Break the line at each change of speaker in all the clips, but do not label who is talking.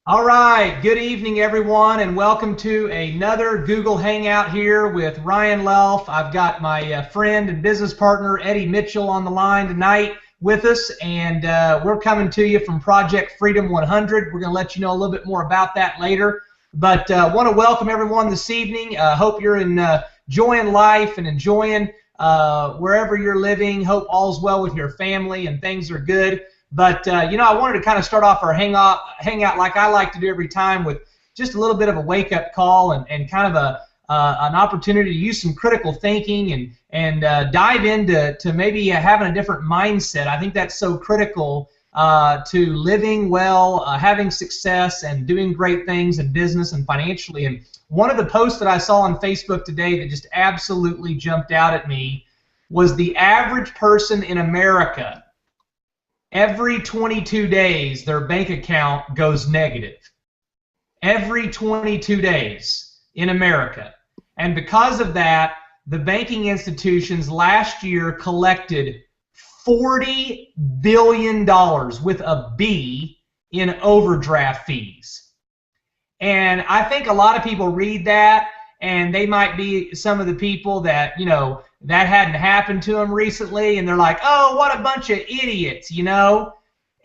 All right, good evening everyone, and welcome to another Google Hangout here with Ryan Lelf. I've got my friend and business partner Eddie Mitchell on the line tonight with us, and we're coming to you from Project Freedom 100. We're going to let you know a little bit more about that later, but want to welcome everyone this evening. Hope you're enjoying life and enjoying wherever you're living. Hope all's well with your family and things are good. But, I wanted to kind of start off our hangout like I like to do every time with just a little bit of a wake-up call and kind of an opportunity to use some critical thinking and dive into maybe having a different mindset. I think that's so critical to living well, having success, and doing great things in business and financially. And one of the posts that I saw on Facebook today that just absolutely jumped out at me was the average person in America, every 22 days, their bank account goes negative. Every 22 days in America. And because of that, the banking institutions last year collected $40 billion with a B in overdraft fees. And I think a lot of people read that, and they might be some of the people that, that hadn't happened to them recently, and they're like, oh, what a bunch of idiots,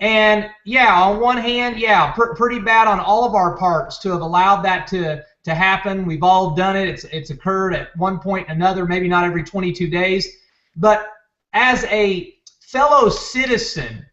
And yeah, on one hand, yeah, pretty bad on all of our parts to have allowed that to happen. We've all done it. It's occurred at one point or another, maybe not every 22 days. But as a fellow citizen,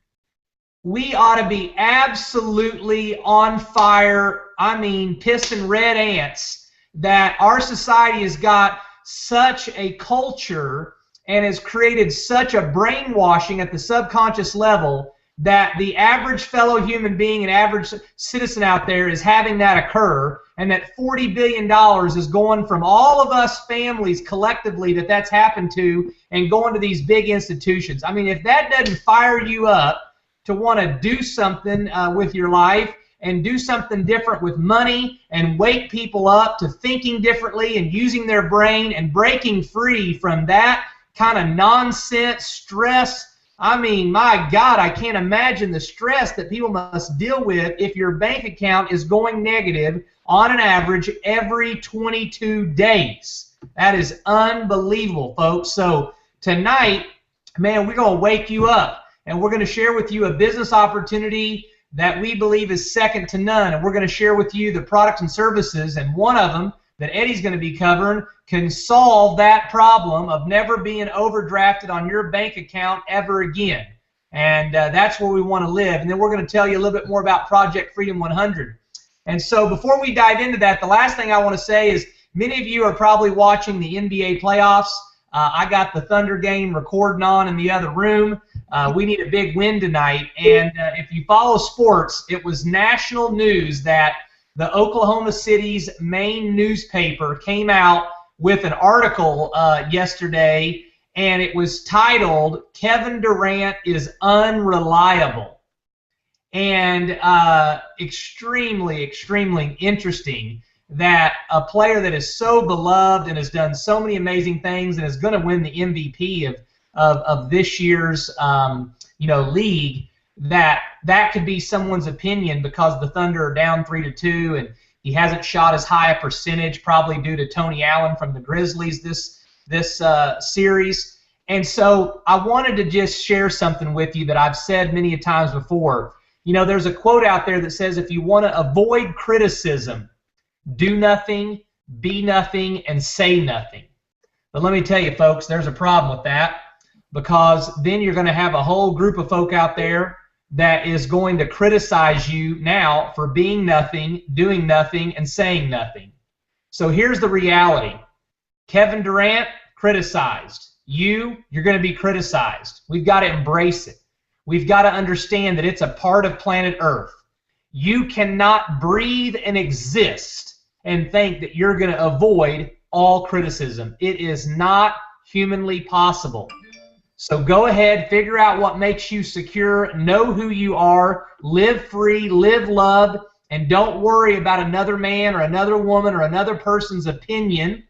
we ought to be absolutely on fire, pissing red ants, that our society has got such a culture and has created such a brainwashing at the subconscious level that the average fellow human being and average citizen out there is having that occur, and that $40 billion is going from all of us families collectively that's happened to and going to these big institutions. If that doesn't fire you up to want to do something with your life and do something different with money and wake people up to thinking differently and using their brain and breaking free from that kind of nonsense stress. My God, I can't imagine the stress that people must deal with if your bank account is going negative on an average every 22 days. That is unbelievable, folks. So tonight, man, we're going to wake you up, and we're going to share with you a business opportunity that we believe is second to none. And we're going to share with you the products and services, and one of them that Eddie's going to be covering can solve that problem of never being overdrafted on your bank account ever again. And that's where we want to live. And then we're going to tell you a little bit more about Project Freedom 100. And so before we dive into that, the last thing I want to say is many of you are probably watching the NBA playoffs. I got the Thunder game recording on in the other room. We need a big win tonight. And if you follow sports, it was national news that the Oklahoma City's main newspaper came out with an article yesterday, and it was titled, "Kevin Durant is Unreliable." And extremely, extremely interesting that a player that is so beloved and has done so many amazing things and is going to win the MVP of this year's league, that could be someone's opinion because the Thunder are down 3-2 and he hasn't shot as high a percentage, probably due to Tony Allen from the Grizzlies this series. And so I wanted to just share something with you that I've said many a times before. There's a quote out there that says, if you want to avoid criticism, do nothing, be nothing, and say nothing. But let me tell you, folks, there's a problem with that, because then you're going to have a whole group of folk out there that is going to criticize you now for being nothing, doing nothing, and saying nothing. So here's the reality. Kevin Durant, criticized. You're going to be criticized. We've got to embrace it. We've got to understand that it's a part of planet Earth. You cannot breathe and exist and think that you're going to avoid all criticism. It is not humanly possible. So go ahead, figure out what makes you secure, know who you are, live free, live loved, and don't worry about another man or another woman or another person's opinion.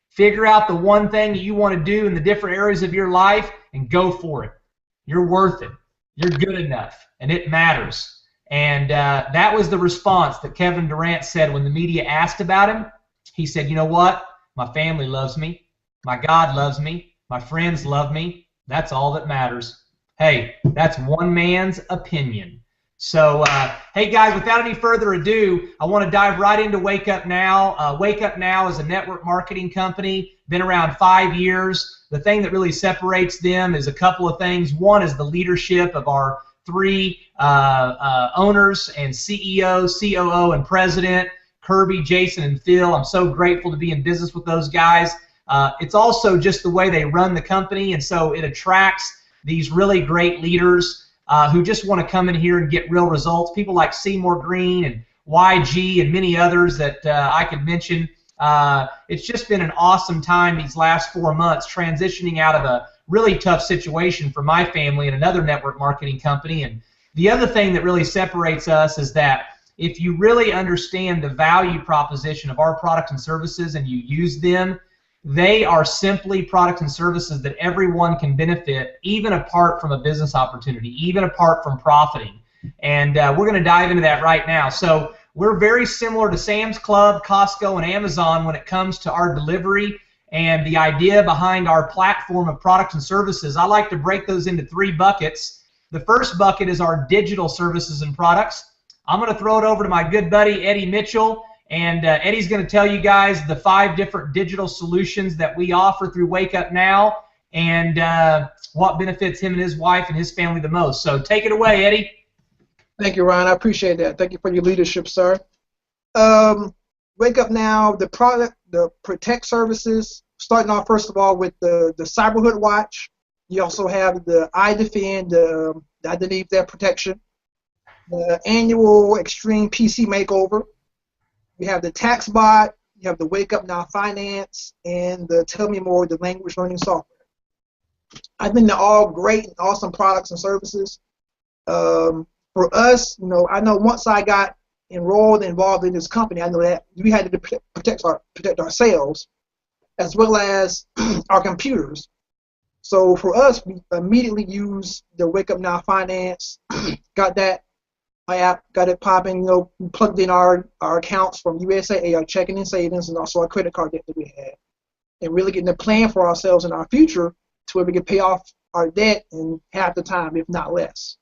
Figure out the one thing that you want to do in the different areas of your life and go for it. You're worth it. You're good enough, and it matters. And that was the response that Kevin Durant said when the media asked about him. He said, you know what? My family loves me. My God loves me. My friends love me. That's all that matters. Hey, that's one man's opinion. So, hey guys, without any further ado, I want to dive right into Wake Up Now. Wake Up Now is a network marketing company, been around 5 years. The thing that really separates them is a couple of things. One is the leadership of our three owners and CEO, COO, and president, Kirby, Jason, and Phil. I'm so grateful to be in business with those guys. It's also just the way they run the company, and so it attracts these really great leaders who just want to come in here and get real results. People like Seymour Green and YG and many others that I could mention. It's just been an awesome time these last 4 months transitioning out of a really tough situation for my family and another network marketing company. And the other thing that really separates us is that if you really understand the value proposition of our products and services and you use them, they are simply products and services that everyone can benefit, even apart from a business opportunity, even apart from profiting. And we're going to dive into that right now. So we're very similar to Sam's Club, Costco, and Amazon when it comes to our delivery and the idea behind our platform of products and services. I like to break those into 3 buckets. The first bucket is our digital services and products. I'm going to throw it over to my good buddy Eddie Mitchell. And Eddie's going to tell you guys the 5 different digital solutions that we offer through Wake Up Now and what benefits him and his wife and his family the most. So take it away, Eddie.
Thank you, Ryan. I appreciate that. Thank you for your leadership, sir. Wake Up Now, the product, the Protect services, starting off first of all with the Cyberhood Watch. You also have the iDefend, the Identity Theft Protection, the annual Extreme PC Makeover. You have the TaxBot, you have the Wake Up Now Finance, and the Tell Me More, the language learning software. I think they're all great and awesome products and services. For us, you know, I know once I got involved in this company, I know that we had to protect ourselves as well as our computers. So for us, we immediately used the Wake Up Now Finance, got that app, got it popping, you know, we plugged in our accounts from USAA, our checking and savings, and also our credit card debt that we had, and really getting a plan for ourselves in our future to where we can pay off our debt in half the time, if not less.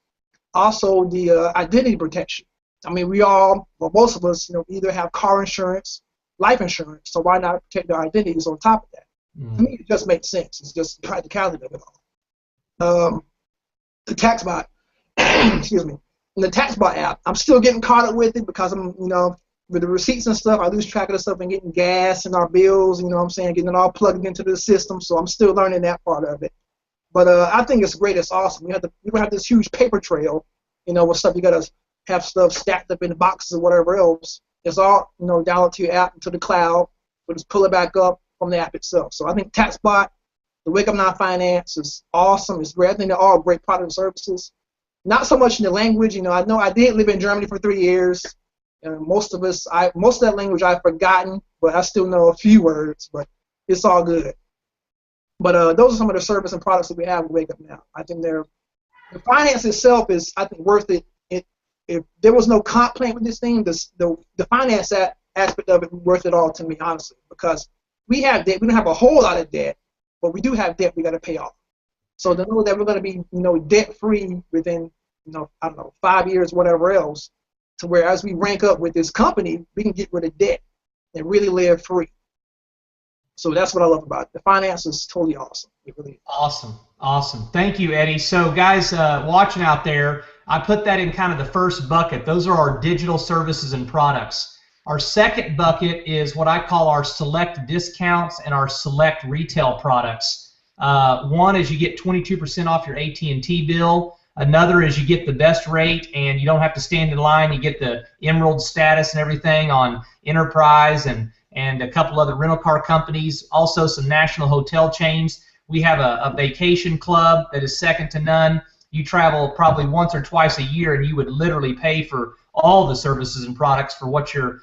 Also, the identity protection. I mean, we all, well, most of us, you know, either have car insurance, life insurance, so why not protect our identities on top of that? To me, it just makes sense. It's just the practicality of it all. The TaxBot, excuse me. The TaxBot app, I'm still getting caught up with it because I'm, you know, with the receipts and stuff, I lose track of the stuff and getting gas and our bills, you know what I'm saying, getting it all plugged into the system, so I'm still learning that part of it. But I think it's great, it's awesome. You don't have this huge paper trail, you know, with stuff, you got to have stuff stacked up in boxes or whatever else. It's all, you know, download to your app into the cloud, but just pull it back up from the app itself. So I think TaxBot, the Wake Up Now Finance is awesome, it's great. I think they're all great products and services. Not so much in the language, you know I did live in Germany for 3 years, and most of that language I've forgotten, but I still know a few words, but it's all good. But those are some of the service and products that we have with Wake Up Now. I think the finance itself is, I think, worth it. If there was no comp plan with this thing, the finance aspect of it was worth it all to me, honestly, because we have debt. We don't have a whole lot of debt, but we do have debt we got to pay off. So to know that we're going to be, you know, debt-free within, you know, I don't know, 5 years, whatever else, to where as we rank up with this company, we can get rid of debt and really live free. So that's what I love about it. The finance is totally awesome. It really is.
Awesome. Awesome. Thank you, Eddie. So guys watching out there, I put that in kind of the first bucket. Those are our digital services and products. Our second bucket is what I call our select discounts and our select retail products. One is you get 22% off your AT&T bill. Another is you get the best rate and you don't have to stand in line. You get the Emerald status and everything on Enterprise and a couple other rental car companies. Also some national hotel chains. We have a vacation club that is second to none. You travel probably once or twice a year and you would literally pay for all the services and products for what you're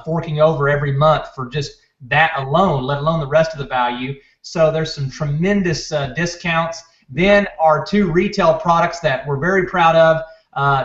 forking over every month for just that alone, let alone the rest of the value. So there's some tremendous discounts. Then our 2 retail products that we're very proud of.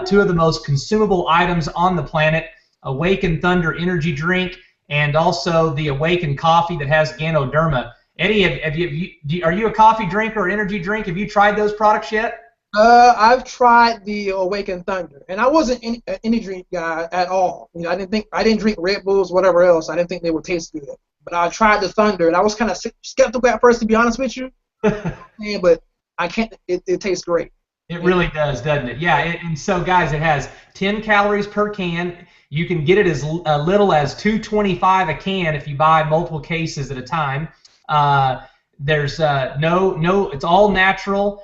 two of the most consumable items on the planet, Awaken Thunder energy drink and also the Awaken coffee that has Ganoderma. Eddie, are you a coffee drinker or energy drink? Have you tried those products yet?
I've tried the Awaken Thunder, and I wasn't any drink guy at all. You know, I didn't drink Red Bulls, whatever else. I didn't think they would taste good. But I tried the Thunder, and I was kind of skeptical at first, to be honest with you. Yeah, but I can't. It tastes great.
It really does, doesn't it? Yeah. And so, guys, it has 10 calories per can. You can get it as little as $2.25 a can if you buy multiple cases at a time. There's it's all natural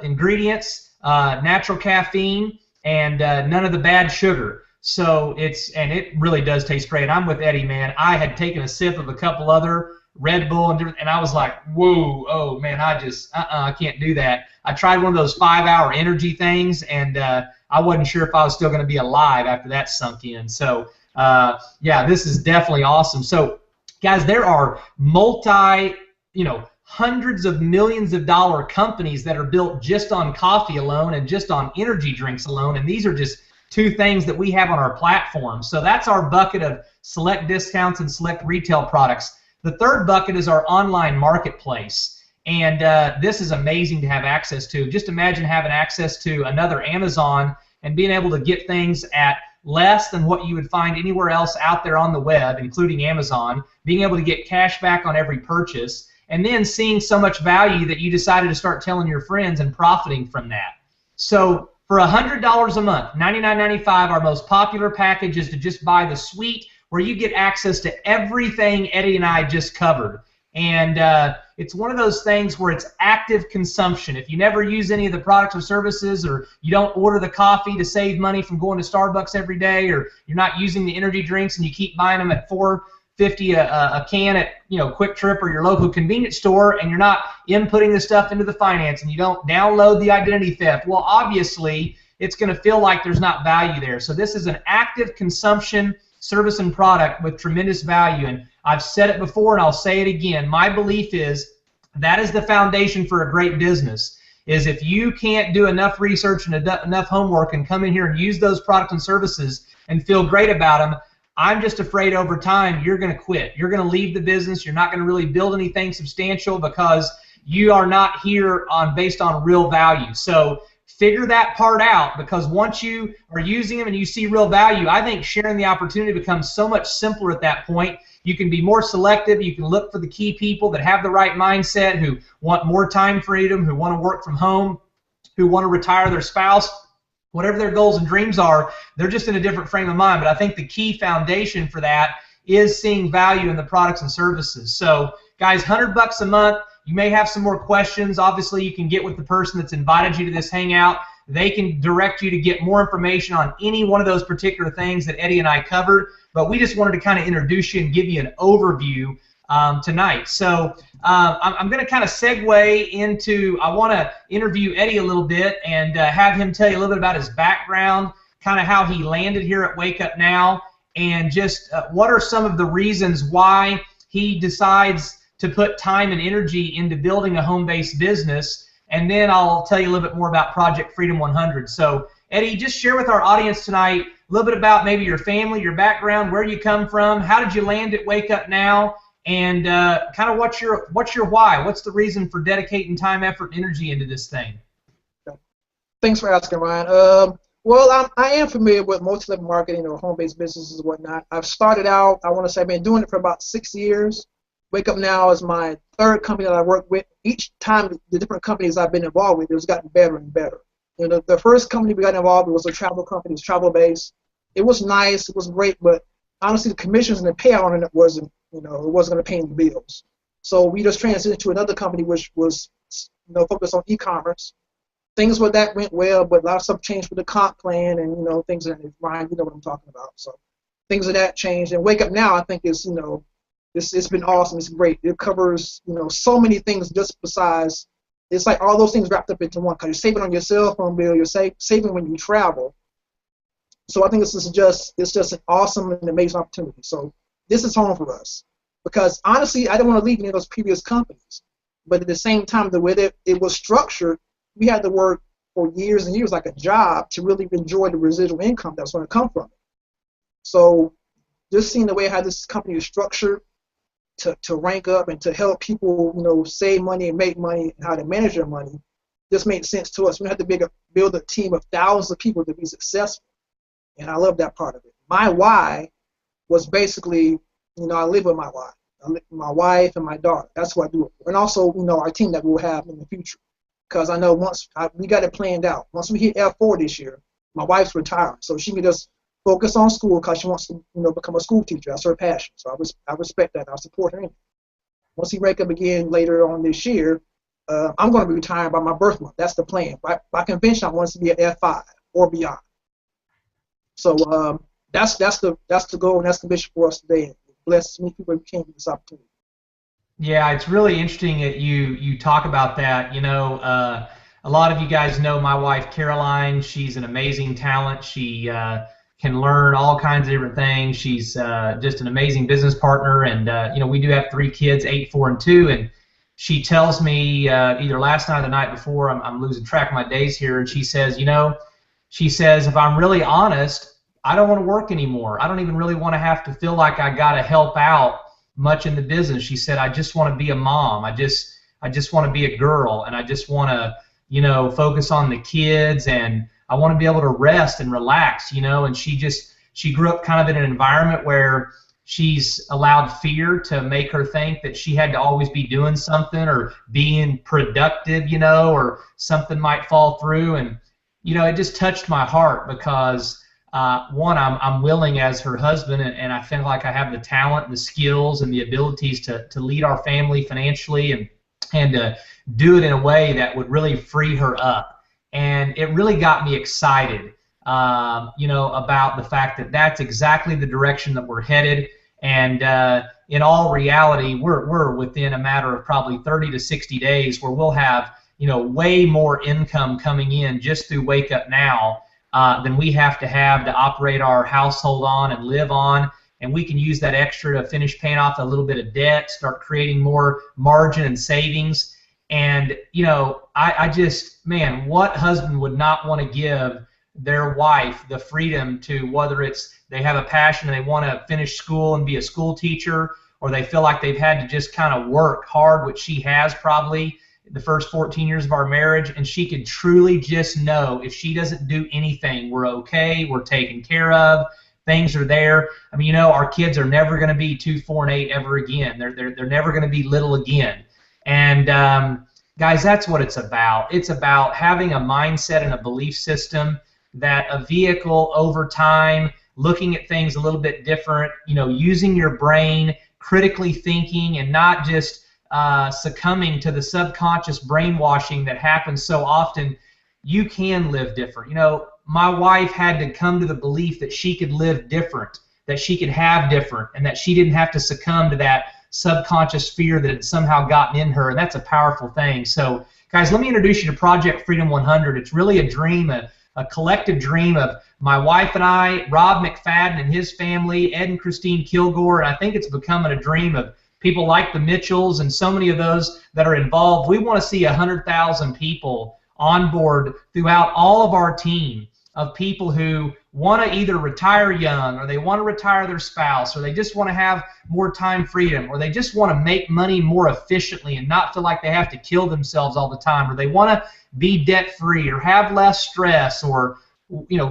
ingredients, natural caffeine, and none of the bad sugar. So it really does taste great. I'm with Eddie, man. I had taken a sip of a couple other Red Bull and I was like, whoa, oh man, I can't do that. I tried one of those 5-hour energy things, and I wasn't sure if I was still going to be alive after that sunk in. So yeah, this is definitely awesome. So guys, there are hundreds of millions of dollar companies that are built just on coffee alone and just on energy drinks alone, and these are just two things that we have on our platform. So that's our bucket of select discounts and select retail products. The third bucket is our online marketplace, and this is amazing to have access to. Just imagine having access to another Amazon and being able to get things at less than what you would find anywhere else out there on the web, including Amazon, being able to get cash back on every purchase, and then seeing so much value that you decided to start telling your friends and profiting from that. So for $100 a month, $99.95, our most popular package is to just buy the suite where you get access to everything Eddie and I just covered. And it's one of those things where it's active consumption. If you never use any of the products or services, or you don't order the coffee to save money from going to Starbucks every day, or you're not using the energy drinks and you keep buying them at $4.50 a can at Quick Trip or your local convenience store, and you're not inputting the stuff into the finance, and you don't download the identity theft, well, obviously it's going to feel like there's not value there. So this is an active consumption service and product with tremendous value. And I've said it before and I'll say it again. My belief is that is the foundation for a great business, is if you can't do enough research and enough homework and come in here and use those products and services and feel great about them, I'm just afraid over time you're going to quit. You're going to leave the business. You're not going to really build anything substantial because you are not here based on real value. So figure that part out, because once you are using them and you see real value, I think sharing the opportunity becomes so much simpler at that point. You can be more selective. You can look for the key people that have the right mindset, who want more time freedom, who want to work from home, who want to retire their spouse. Whatever their goals and dreams are, they're just in a different frame of mind. But I think the key foundation for that is seeing value in the products and services. So guys, $100 a month. You may have some more questions. Obviously, you can get with the person that's invited you to this hangout. They can direct you to get more information on any one of those particular things that Eddie and I covered. But we just wanted to kind of introduce you and give you an overview tonight. So I'm going to kind of segue into, I want to interview Eddie a little bit and have him tell you a little bit about his background, kind of how he landed here at Wake Up Now, and just what are some of the reasons why he decides to put time and energy into building a home-based business. And then I'll tell you a little bit more about Project Freedom 100. So Eddie, just share with our audience tonight a little bit about maybe your family, your background, where you come from, how did you land at Wake Up Now, and kind of what's your why? What's the reason for dedicating time, effort, and energy into this thing?
Thanks for asking, Ryan. Well, I am familiar with multi-level marketing or home-based businesses and whatnot. I've started out, I want to say I've been doing it for about 6 years. Wake Up Now is my third company that I work with. Each time the different companies I've been involved with, it's gotten better and better. The first company we got involved with was a travel company. It's travel-based. It was nice. It was great, but honestly, the commissions and the payout on it wasn't, it wasn't going to pay the bills. So we just transitioned to another company which was, focused on e-commerce. Things with that went well, but a lot of stuff changed with the comp plan and, things that, Ryan, you know what I'm talking about. So things of that changed. And Wake Up Now, I think, is, it's been awesome. It's great. It covers, so many things just besides, it's like all those things wrapped up into one, because you're saving on your cell phone bill, you're saving when you travel. So I think it's just an awesome and amazing opportunity. So this is home for us, because honestly, I didn't want to leave any of those previous companies. But at the same time, the way that it was structured, we had to work for years and years like a job to really enjoy the residual income that's going to come from it. So just seeing the way how this company is structured to rank up and to help people, save money and make money and how to manage their money, just made sense to us. We had to build a team of thousands of people to be successful, and I love that part of it. My why was basically, I live with my wife. My wife and my daughter. That's what I do it for. And also, our team that we'll have in the future. Because I know we got it planned out. Once we hit F4 this year, my wife's retiring, so she can just focus on school because she wants to, become a school teacher. That's her passion. So I respect that. I support her in it. Once we rank up again later on this year, I'm going to be retiring by my birth month. That's the plan. By convention, I want us to be at F5 or beyond. So that's the goal and that's the mission for us today. Bless me people who came to this opportunity.
Yeah, it's really interesting that you talk about that. A lot of you guys know my wife Caroline. She's an amazing talent. She can learn all kinds of different things. She's just an amazing business partner, and we do have 3 kids, 8, 4, and 2. And she tells me either last night or the night before, I'm losing track of my days here, and she says, if I'm really honest, I don't want to work anymore. I don't even really want to have to feel like I got to help out much in the business. She said, I just want to be a mom. I just want to be a girl, and I just want to, focus on the kids, and I want to be able to rest and relax, and she grew up kind of in an environment where she's allowed fear to make her think that she had to always be doing something or being productive, or something might fall through. And, it just touched my heart because one, I'm willing as her husband, and I feel like I have the talent, the skills, and the abilities to lead our family financially and to do it in a way that would really free her up. And it really got me excited, about the fact that that's exactly the direction that we're headed. And in all reality, we're within a matter of probably 30 to 60 days where we'll have, way more income coming in just through Wake Up Now than we have to operate our household on and live on, and we can use that extra to finish paying off a little bit of debt, start creating more margin and savings. And I just, man, what husband would not want to give their wife the freedom to, whether it's they have a passion and they want to finish school and be a school teacher, or they feel like they've had to just kind of work hard, which she has probably the first 14 years of our marriage, and she could truly just know if she doesn't do anything, we're okay, we're taken care of, things are there. I mean, our kids are never going to be 2, 4, and 8 ever again. They're never going to be little again. And guys, that's what it's about. It's about having a mindset and a belief system that a vehicle over time, looking at things a little bit different, using your brain, critically thinking, and not just succumbing to the subconscious brainwashing that happens so often. You can live different. My wife had to come to the belief that she could live different, that she could have different, and that she didn't have to succumb to that subconscious fear that had somehow gotten in her, and that's a powerful thing. So, guys, let me introduce you to Project Freedom 100. It's really a dream, a collective dream of my wife and I, Rob McFadden and his family, Ed and Christine Kilgore, and I think it's becoming a dream of people like the Mitchells and so many of those that are involved. We want to see 100,000 people on board throughout all of our team of people who want to either retire young, or they want to retire their spouse, or they just want to have more time freedom, or they just want to make money more efficiently and not feel like they have to kill themselves all the time, or they want to be debt-free or have less stress, or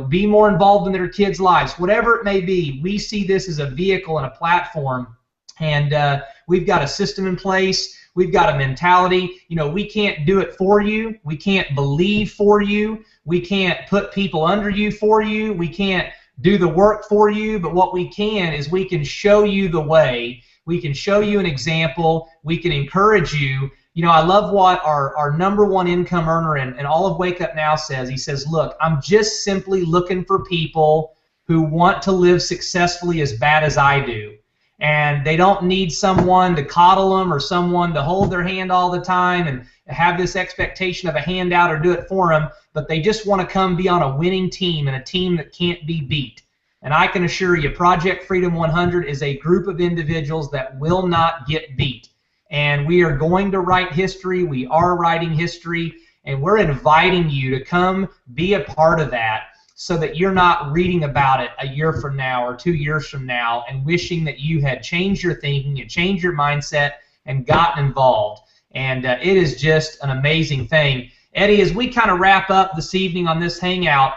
be more involved in their kids' lives. Whatever it may be, we see this as a vehicle and a platform, and we've got a system in place. We've got a mentality. We can't do it for you. We can't believe for you. We can't put people under you for you. We can't do the work for you. But what we can is we can show you the way. We can show you an example. We can encourage you. I love what our number one income earner in all of Wake Up Now says. He says, look, I'm just simply looking for people who want to live successfully as bad as I do. And they don't need someone to coddle them or someone to hold their hand all the time and have this expectation of a handout or do it for them, but they just want to come be on a winning team and a team that can't be beat. And I can assure you, Project Freedom 100 is a group of individuals that will not get beat. And we are going to write history. We are writing history. and we're inviting you to come be a part of that, so that you're not reading about it a year from now or 2 years from now and wishing that you had changed your thinking and changed your mindset and gotten involved. And it is just an amazing thing. Eddie, as we kind of wrap up this evening on this hangout,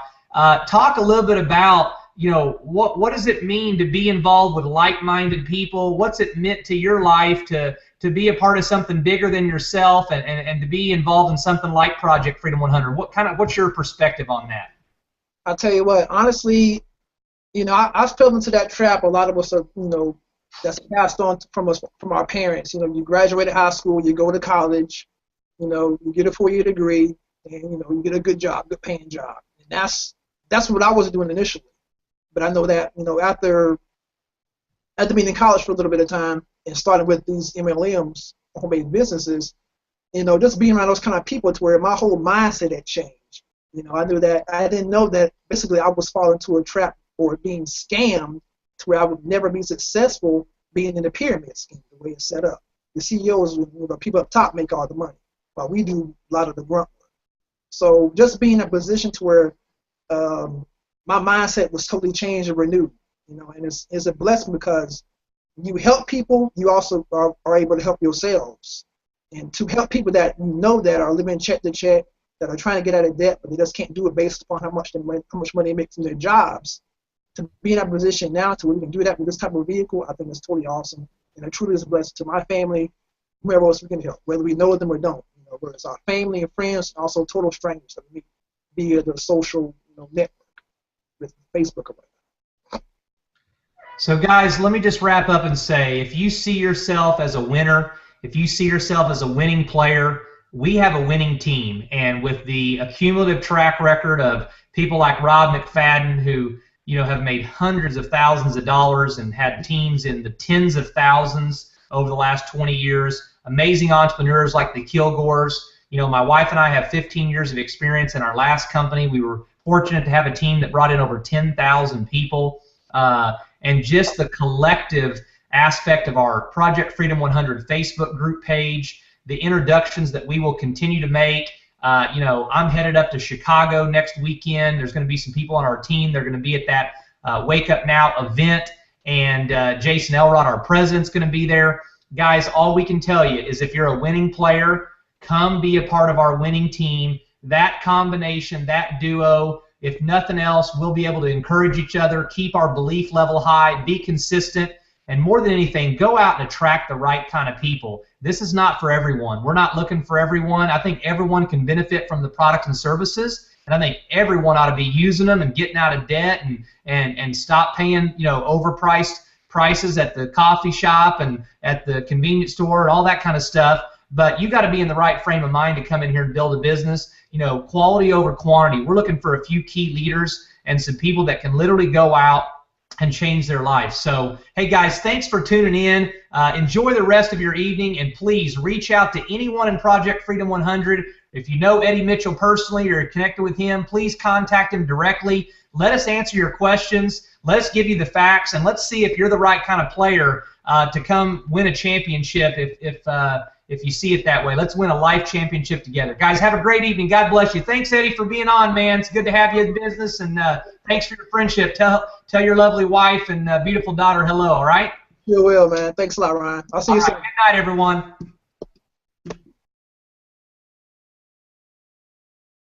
talk a little bit about, what does it mean to be involved with like-minded people? What's it meant to your life to be a part of something bigger than yourself, and to be involved in something like Project Freedom 100? What's your perspective on that?
I'll tell you what, honestly, I fell into that trap. A lot of us are, that's passed on from us, from our parents. You graduate high school, you go to college, you get a 4-year degree, and you get a good job, good paying job. And that's what I was doing initially. But I know that, after being in college for a little bit of time and starting with these MLMs, home-based businesses, just being around those kind of people to where my whole mindset had changed. I knew that I didn't know that basically I was falling into a trap or being scammed to where I would never be successful being in the pyramid scheme, the way it's set up. The CEOs, the people up top make all the money, while we do a lot of the grunt work. So just being in a position to where my mindset was totally changed and renewed, and it's a blessing because you help people, you also are able to help yourselves. And to help people that that are living check to check, that are trying to get out of debt, but they just can't do it based upon how much money they make from their jobs. To be in that position now to where we can do that with this type of vehicle, I think is totally awesome. And it truly is a blessing to my family, whoever else we can help, whether we know them or don't. Whether it's our family and friends, and also total strangers that we meet via the social network with Facebook or whatever.
So guys, let me just wrap up and say, if you see yourself as a winner, if you see yourself as a winning player, we have a winning team. And with the accumulative track record of people like Rob McFadden, who have made hundreds of thousands of dollars and had teams in the tens of thousands over the last 20 years, amazing entrepreneurs like the Kilgores. My wife and I have 15 years of experience in our last company. We were fortunate to have a team that brought in over 10,000 people. And just the collective aspect of our Project Freedom 100 Facebook group page, the introductions that we will continue to make. I'm headed up to Chicago next weekend. There's going to be some people on our team. They're going to be at that Wake Up Now event, and Jason Elrod, our president, is going to be there. Guys, all we can tell you is if you're a winning player, come be a part of our winning team. That combination, that duo, if nothing else, we'll be able to encourage each other, keep our belief level high, be consistent, and more than anything, go out and attract the right kind of people. This is not for everyone. We're not looking for everyone. I think everyone can benefit from the products and services, and I think everyone ought to be using them and getting out of debt and stop paying overpriced prices at the coffee shop and at the convenience store and all that kind of stuff. But you got to be in the right frame of mind to come in here and build a business. Quality over quantity. We're looking for a few key leaders and some people that can literally go out and change their life. So, hey guys, thanks for tuning in. Enjoy the rest of your evening, and please reach out to anyone in Project Freedom 100. If you know Eddie Mitchell personally or are connected with him, please contact him directly. Let us answer your questions. Let us give you the facts, and let's see if you're the right kind of player to come win a championship if you see it that way. Let's win a life championship together. Guys, have a great evening. God bless you. Thanks, Eddie, for being on, man. It's good to have you in business, and thanks for your friendship. Tell your lovely wife and beautiful daughter hello, all right?
You will, man. Thanks a lot, Ryan. I'll see you soon.
Good night, everyone.